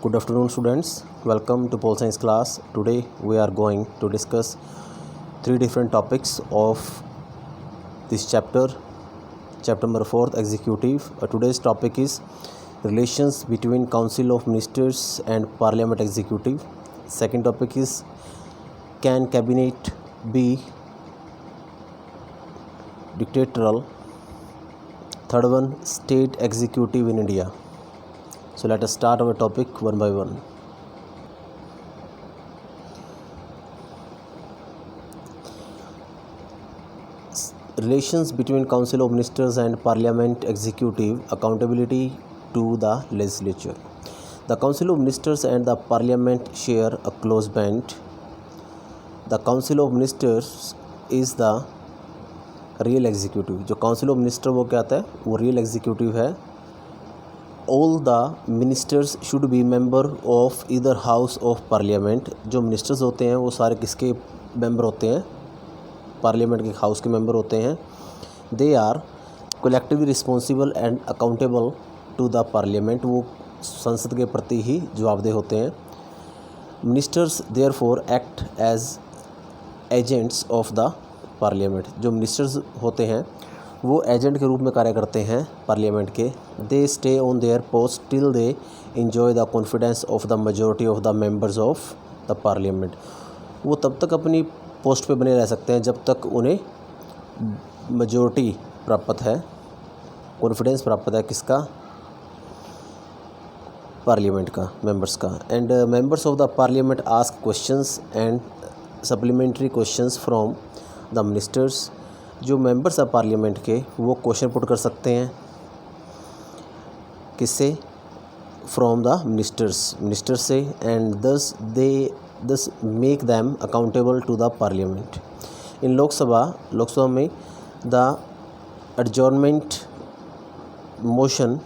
Good afternoon, students. Welcome to Pole Science class. Today we are going to discuss three different topics of this chapter. Chapter number 4, Executive. Today's topic is relations between Council of Ministers and Parliament Executive. Second topic is, can cabinet be dictatorial? Third one, state executive in India. So let us start our topic one by one. Relations between Council of Ministers and Parliament Executive, accountability to the legislature. The Council of Ministers and the Parliament share a close bond. The Council of Ministers is the real executive. जो council of minister वो क्या आता है, वो real executive है. All the ministers should be member of either house of parliament. जो ministers होते हैं वो सारे किसके मेंबर होते हैं, पार्लियामेंट के हाउस के मेंबर होते हैं. They are collectively responsible and accountable to the parliament. वो संसद के प्रति ही जवाबदेह होते हैं. Ministers therefore act as agents of the parliament. जो मिनिस्टर्स होते हैं वो एजेंट के रूप में कार्य करते हैं पार्लियामेंट के. They stay on their post till they enjoy the confidence of the majority of the members of the parliament. वो तब तक अपनी पोस्ट पे बने रह सकते हैं जब तक उन्हें मेजॉरिटी प्राप्त है, कॉन्फिडेंस प्राप्त है. किसका? पार्लियामेंट का, मेंबर्स का. And members of the parliament ask questions and supplementary questions from the ministers. जो मेंबर्स ऑफ पार्लियामेंट के वो क्वेश्चन पुट कर सकते हैं. किससे? फ्रॉम द मिनिस्टर्स से. And thus make them accountable to the parliament. In Lok Sabha में the adjournment motion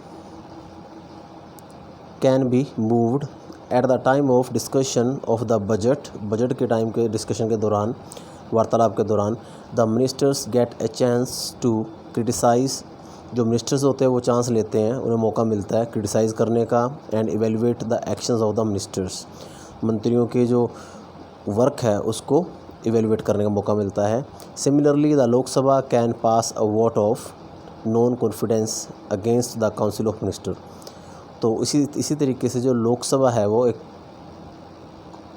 can be moved at the time of discussion of the budget के time के डिस्कशन के दौरान, वार्तालाप के दौरान. The ministers gate A chance to criticise. जो ministers होते हैं वो चांस लेते हैं, उन्हें मौका मिलता है क्रिटिसाइज़ करने का. And evaluate the actions of the ministers. मंत्रियों के जो वर्क है उसको इवेलुएट करने का मौका मिलता है. Similarly the Lok Sabha can pass a vote of non confidence against the council of minister. तो इसी तरीके से जो लोकसभा है वो एक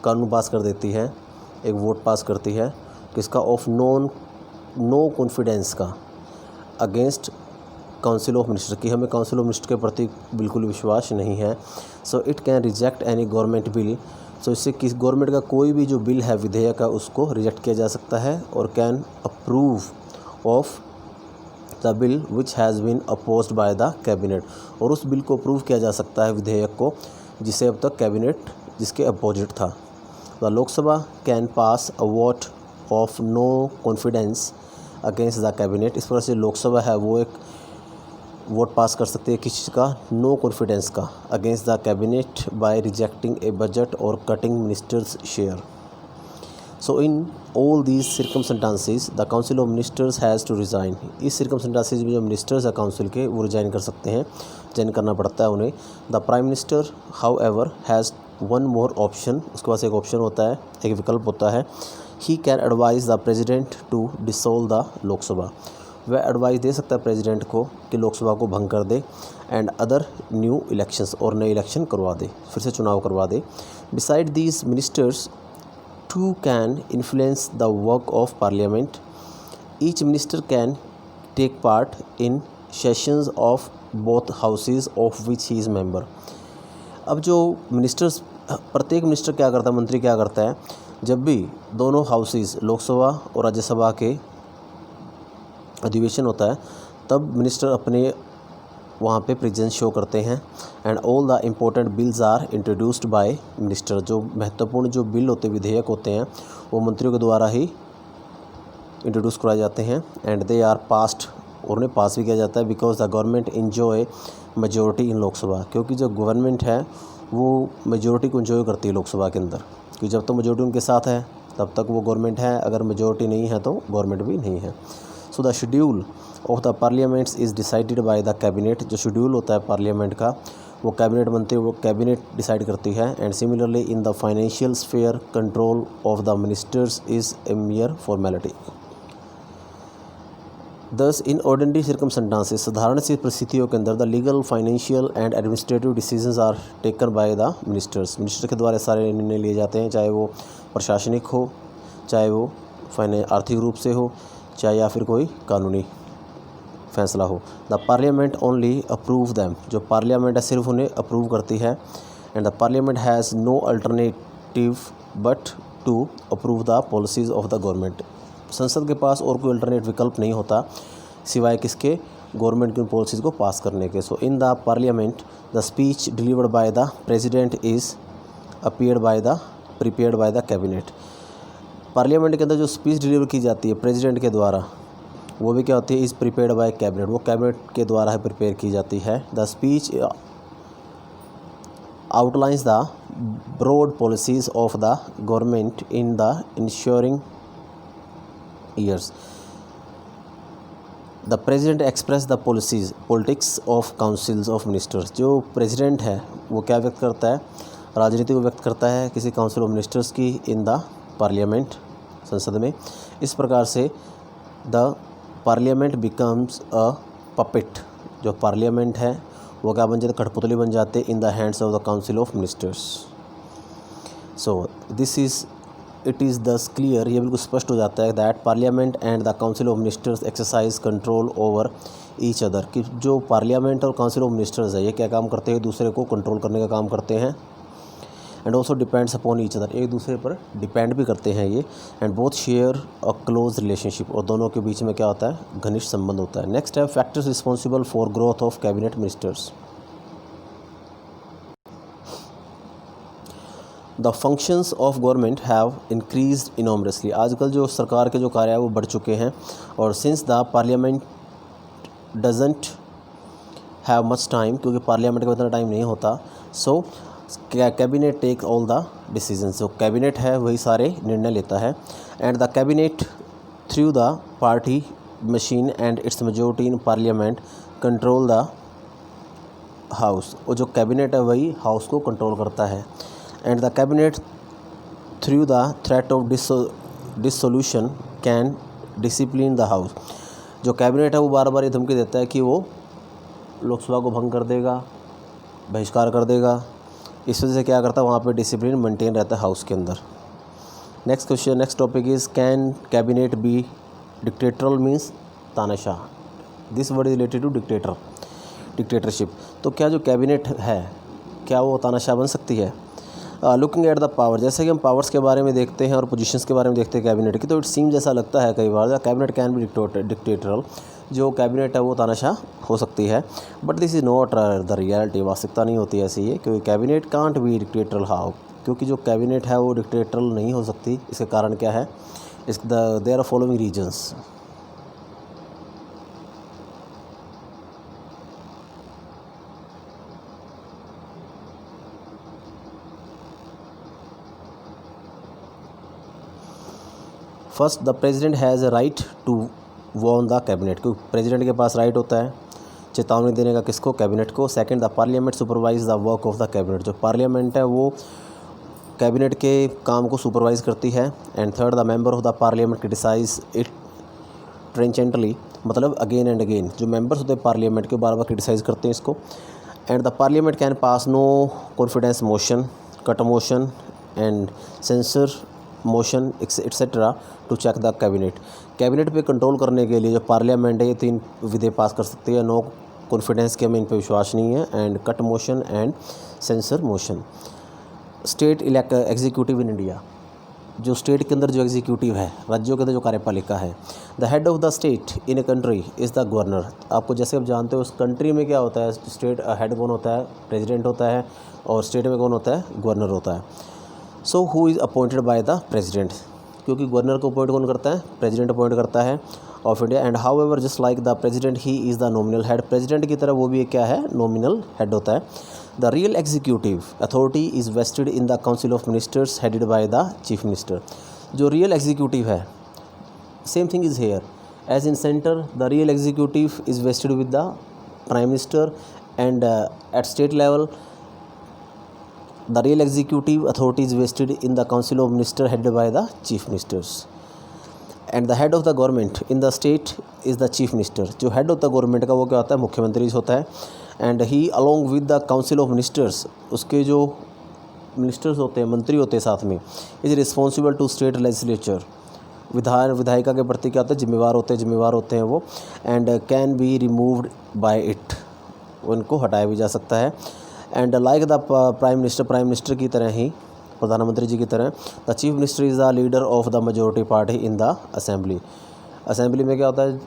कानून पास कर देती है, एक वोट पास करती है. किसका? ऑफ नो कॉन्फिडेंस का, अगेंस्ट काउंसिल ऑफ मिनिस्टर की. हमें काउंसिल ऑफ मिनिस्टर के प्रति बिल्कुल विश्वास नहीं है. So it can reject any government bill. So इससे किस गवर्नमेंट का कोई भी जो बिल है, विधेयक है, उसको रिजेक्ट किया जा सकता है. और can approve of the bill which has been opposed by the cabinet. और उस बिल को अप्रूव किया जा सकता है, विधेयक को, जिसे अब तक कैबिनेट जिसके अपोजिट था. The Lok Sabha can pass a vote of no confidence against the cabinet. इस प्रकार से लोकसभा है वो एक वोट पास कर सकती है किसी का? नो कॉन्फिडेंस का, against the cabinet by rejecting a budget और cutting ministers share. So in all these circumstances the council of ministers has to resign. इस सर्कमस्टेंसेस में जो मिनिस्टर्स है काउंसिल के वो रिजाइन कर सकते हैं, रिजाइन करना पड़ता है उन्हें. The prime minister how ever has one more option. उसके पास एक ऑप्शन होता है, एक विकल्प होता है. He can advise the president to dissolve the Lok Sabha. वह एडवाइस दे सकता है प्रेसिडेंट को कि लोकसभा को भंग कर दे. एंड अदर न्यू इलेक्शंस, और नए इलेक्शन करवा दे, फिर से चुनाव करवा दे. Besides these ministers too can influence the work of parliament. Each minister can take part in sessions of both houses of which he is member. अब जो मिनिस्टर्स, प्रत्येक मिनिस्टर क्या करता है, मंत्री क्या करता है, जब भी दोनों हाउसेज, लोकसभा और राज्यसभा के अधिवेशन होता है तब मिनिस्टर अपने वहाँ पे प्रेजेंस शो करते हैं. And all the important bills are introduced by minister. जो महत्वपूर्ण जो बिल होते, विधेयक होते हैं, वो मंत्रियों के द्वारा ही इंट्रोड्यूस कराए जाते हैं. एंड दे आर पास्ड, और उन्हें पास भी किया जाता है. Because the government enjoy majority in Lok Sabha. क्योंकि जो गवर्नमेंट है वो मेजोरिटी को इन्जॉय करती है लोकसभा के अंदर. क्योंकि जब तक मेजोरिटी उनके साथ है तब तक वो गवर्नमेंट है, अगर मेजोरिटी नहीं है तो गवर्नमेंट भी नहीं है. So the schedule of the parliaments is decided by the cabinet. जो शेड्यूल होता है पार्लियामेंट का वो कैबिनेट बनते हैं, वो कैबिनेट डिसाइड करती है। And similarly in the financial sphere control of the ministers is a mere formality. Thus in ordinary circumstances, साधारण सी परिस्थितियों के अंदर the legal financial and administrative decisions are taken by the ministers, minister के द्वारा सारे निर्णय लिए जाते हैं, चाहे वो प्रशासनिक हो, चाहे वो आर्थिक रूप से हो, चाहे या फिर कोई कानूनी फैसला हो। The parliament only approve them, जो पार्लियामेंट है सिर्फ उन्हें अप्रूव करती है। And the parliament has no alternative but to approve the policies of the government, संसद के पास और कोई अल्टरनेट विकल्प नहीं होता सिवाय किसके, गवर्नमेंट की पॉलिसीज़ को पास करने के। So in the parliament the speech delivered by the president is prepared by the cabinet. Parliament के अंदर जो स्पीच डिलीवर की जाती है प्रेसिडेंट के द्वारा, वो भी क्या होती है, इज़ प्रिपेयर्ड बाय कैबिनेट, वो कैबिनेट के द्वारा है प्रिपेयर की जाती है। The speech outlines the broad policies of the government in the ensuing years. The president express the politics of councils of ministers, जो प्रेसिडेंट है वो क्या व्यक्त करता है, राजनीति को व्यक्त करता है किसी काउंसिल ऑफ मिनिस्टर्स की इन द पार्लियामेंट, संसद में। इस प्रकार से the parliament becomes a puppet, जो पार्लियामेंट है वो क्या बन जाते, कठपुतली बन जाते in the hands of the council of ministers. So this is it is दस क्लियर, ये बिल्कुल स्पष्ट हो जाता है that parliament and the council of ministers exercise control over each other, कि जो पार्लियामेंट और काउंसिल ऑफ मिनिस्टर्स है ये क्या काम करते हैं, दूसरे को कंट्रोल करने का काम करते हैं। And also depends upon each other, एक दूसरे पर डिपेंड भी करते हैं ये। And both share a close relationship, और दोनों के बीच में क्या होता है, घनिष्ठ संबंध होता है। नेक्स्ट है factors responsible for growth of cabinet ministers. The functions of government have increased enormously, आजकल जो सरकार के जो कार्य है वो बढ़ चुके हैं। और since the parliament doesn't have much time, क्योंकि पार्लियामेंट का इतना टाइम नहीं होता, so cabinet take all the decisions, जो कैबिनेट है वही सारे निर्णय लेता है। And the cabinet through the party machine and its majority in parliament control the house, और जो कैबिनेट है वही हाउस को कंट्रोल करता है। And the cabinet through the threat of dissolution can discipline the house, जो कैबिनेट है वो बार बार ये धमकी देता है कि वो लोकसभा को भंग कर देगा, बहिष्कार कर देगा। इस वजह से क्या करता है, वहाँ पे डिसिप्लिन मेंटेन रहता है हाउस के अंदर। Next question, next topic is can cabinet be dictatorial means तानाशाह, this word is related to dictatorship. तो क्या जो कैबिनेट है क्या वो तानाशाह बन सकती है? लुकिंग एट द पावर, जैसे कि हम पावर्स के बारे में देखते हैं और पोजीशंस के बारे में देखते हैं कैबिनेट की, तो इट सीम जैसा लगता है कई बार कैबिनेट कैन बी डिक्टेटरल, जो कैबिनेट है वो तानाशाह हो सकती है। But this is not the reality, वास्तविकता नहीं होती ऐसी है, क्योंकि कैबिनेट कांट बी डिक्टेटरल। हाउ, क्योंकि जो कैबिनेट है वो डिक्टेटरल नहीं हो सकती। इसके कारण क्या है, there are following reasons. First, the president has a right to warn the cabinet, क्योंकि प्रेसिडेंट के पास राइट होता है चेतावनी देने का, किसको, कैबिनेट को। Second, the parliament supervise the work of the cabinet, जो पार्लियामेंट है वो कैबिनेट के काम को सुपरवाइज करती है। And third, the member of the parliament criticise it trenchantly, मतलब अगेन एंड अगेन, जो मेंबर्स होते हैं पार्लियामेंट के बार बार क्रिटिसाइज करते हैं इसको। And the parliament can pass no confidence motion, cut motion and censure motion etcetera to check the cabinet पे control करने के लिए जो पार्लियामेंट है ये 3 विधेयक पास कर सकती है। नो कॉन्फिडेंस के हमें इन पर विश्वास नहीं है, and cut motion and censure motion. State executive in India, जो स्टेट के अंदर जो एग्जीक्यूटिव है, राज्यों के अंदर जो कार्यपालिका है, the head of the state in a country is the governor. आपको जैसे आप जानते हो उस कंट्री में क्या होता है, स्टेट हेड कौन होता है, प्रेसिडेंट होता है, और स्टेट में कौन होता है, गवर्नर होता है। So who is appointed by the president, क्योंकि गवर्नर को अपॉइंट कौन करता है, प्रेसिडेंट अपॉइंट करता है of India. And how ever just like the president he is the nominal head, president की तरह वो भी क्या है, नॉमिनल हेड होता है। The real executive authority is vested in the council of ministers headed by the chief minister, जो real executive है, same thing is here as in centre, the real executive is vested with the prime minister and at state level the real executive authority is vested in the council of ministers headed by the chief ministers, and the head of the government in the state is the chief minister. जो head of the government का वो क्या होता है, मुख्यमंत्री होता है, and he along with the council of ministers, उसके जो मिनिस्टर्स होते हैं, मंत्री होते हैं साथ में, is responsible to state legislature, विधायिका के प्रति क्या होता है, जिम्मेवार होते हैं वो, and can be removed by it, उनको हटाया भी जा सकता है। And like the prime minister की तरह ही, प्रधानमंत्री जी की तरह, the chief minister is the leader of the majority party in the assembly में क्या होता है,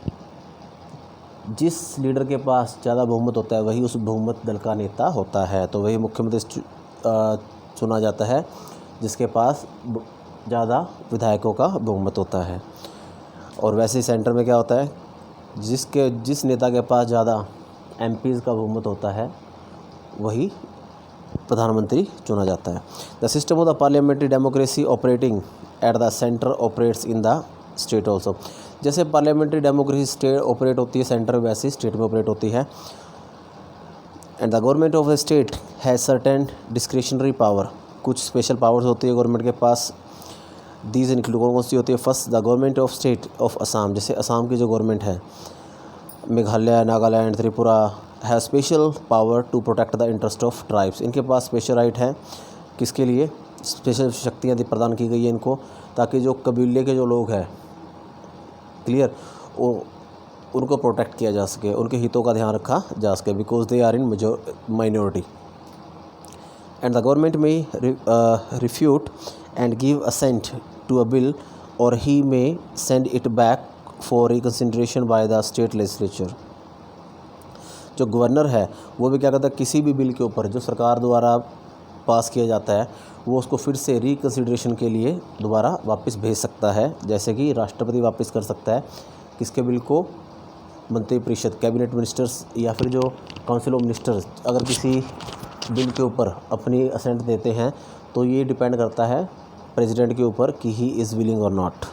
जिस लीडर के पास ज़्यादा बहुमत होता है वही उस बहुमत दल का नेता होता है, तो वही मुख्यमंत्री चुना जाता है जिसके पास ज़्यादा विधायकों का बहुमत होता है। और वैसे ही सेंटर में क्या होता है, जिस नेता के पास ज़्यादा एमपीज़ का बहुमत होता है वही प्रधानमंत्री चुना जाता है। The system of the parliamentary democracy operating at the centre operates in the state also. जैसे पार्लियामेंट्री डेमोक्रेसी स्टेट ऑपरेट होती है सेंटर, वैसे स्टेट में ऑपरेट होती है। And the government of the state has certain discretionary power, कुछ special powers होती है गवर्नमेंट के पास। दीज इंक्लूड कौन सी होती है, first the government of state of Assam, जैसे असम की जो गवर्नमेंट है, मेघालय, नागालैंड, त्रिपुरा, है special power to protect the interest of tribes. इनके पास स्पेशल राइट है, किसके लिए, स्पेशल शक्तियाँ प्रदान की गई है इनको, ताकि जो कबीले के जो लोग हैं, क्लियर, वो उनको प्रोटेक्ट किया जा सके, उनके हितों का ध्यान रखा जा सके, because they are in minority. And the government may refute and give assent to a bill or he may send it back for reconsideration by the state legislature. जो गवर्नर है वो भी क्या करता है, किसी भी बिल के ऊपर जो सरकार द्वारा पास किया जाता है वो उसको फिर से रिकन्सिडरेशन के लिए दोबारा वापस भेज सकता है, जैसे कि राष्ट्रपति वापस कर सकता है किसके बिल को, मंत्रिपरिषद, कैबिनेट मिनिस्टर्स या फिर जो काउंसिल ऑफ मिनिस्टर्स अगर किसी बिल के ऊपर अपनी असेंट देते हैं तो ये डिपेंड करता है प्रेसिडेंट के ऊपर कि he is willing or not.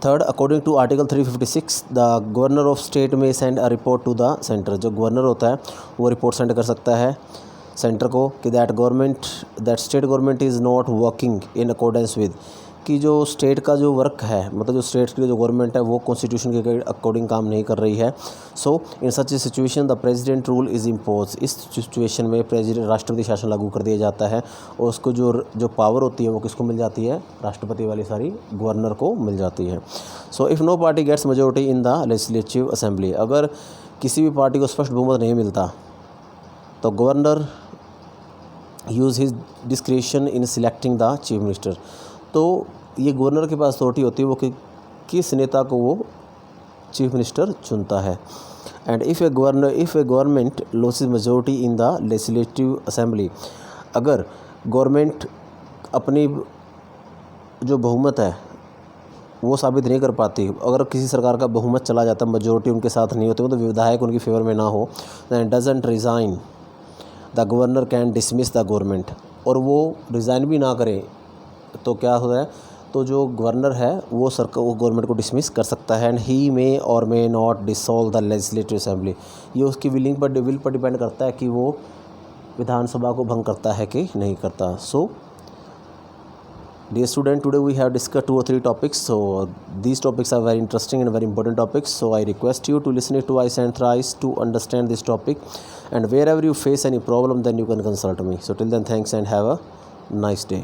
Third, according to article 356 the governor of state may send a report to the centre. जो गवर्नर होता है वो रिपोर्ट सेंड कर सकता है सेंटर को कि that state government is not working in accordance with, कि जो स्टेट का जो वर्क है, मतलब जो स्टेट की जो गवर्नमेंट है वो कॉन्स्टिट्यूशन के अकॉर्डिंग काम नहीं कर रही है। So in such a situation the president rule is impose. इस सिचुएशन में प्रेसिडेंट राष्ट्रपति शासन लागू कर दिया जाता है और उसको जो पावर होती है वो किसको मिल जाती है, राष्ट्रपति वाली सारी गवर्नर को मिल जाती है। So if no party gets majority in the legislative assembly, अगर किसी भी पार्टी को स्पष्ट बहुमत नहीं मिलता तो governor use his discretion in selecting the chief minister. तो ये गवर्नर के पास अथॉरिटी होती है वो कि किस नेता को वो चीफ मिनिस्टर चुनता है। And if A government losses majority in the legislative assembly, अगर गवर्नमेंट अपनी जो बहुमत है वो साबित नहीं कर पाती, अगर किसी सरकार का बहुमत चला जाता, मेजोरिटी उनके साथ नहीं होती, तो विधायक उनकी फेवर में ना हो, then doesn't resign the governor can dismiss the government, और वो रिज़ाइन भी ना करे तो क्या होता है, तो जो गवर्नर है वो गवर्नमेंट को डिसमिस कर सकता है। एंड ही मे और may not dissolve the legislative assembly, ये उसकी विल पर डिपेंड करता है कि वो विधानसभा को भंग करता है कि नहीं करता। सो dear student, today we have discussed 2 or 3 topics. So these topics are very interesting and very important topics. So I request you to listen it twice and thrice to understand this topic. And wherever you face any problem, then you can consult me. So till then, thanks and have a nice day.